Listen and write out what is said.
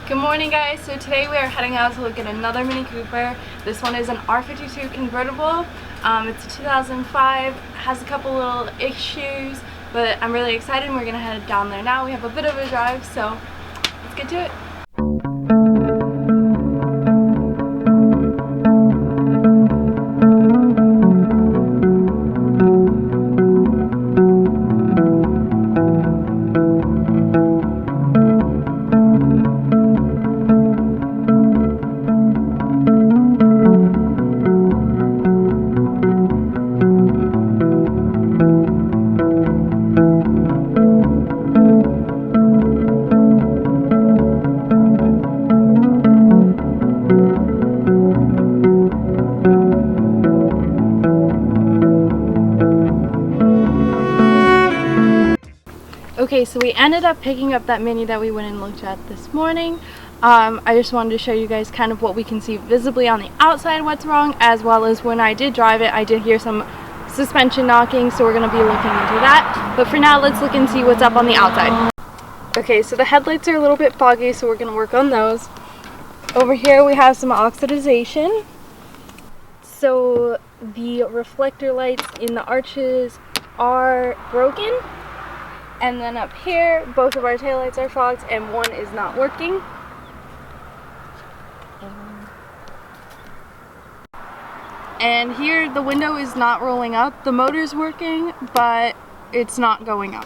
Good morning, guys. So today we are heading out to look at another Mini Cooper. This one is an R52 convertible. It's a 2005, has a couple little issues, but I'm really excited and we're gonna head down there now. We have a bit of a drive, so let's get to it. Okay, so we ended up picking up that Mini that we went and looked at this morning. I just wanted to show you guys kind of what we can see visibly on the outside, what's wrong, as well as when I did drive it, I did hear some suspension knocking, so we're going to be looking into that. But for now, let's look and see what's up on the outside. Okay, so the headlights are a little bit foggy, so we're going to work on those. Over here we have some oxidization. So the reflector lights in the arches are broken. And then up here, both of our taillights are fogged and one is not working. And here the window is not rolling up. The motor's working, but it's not going up.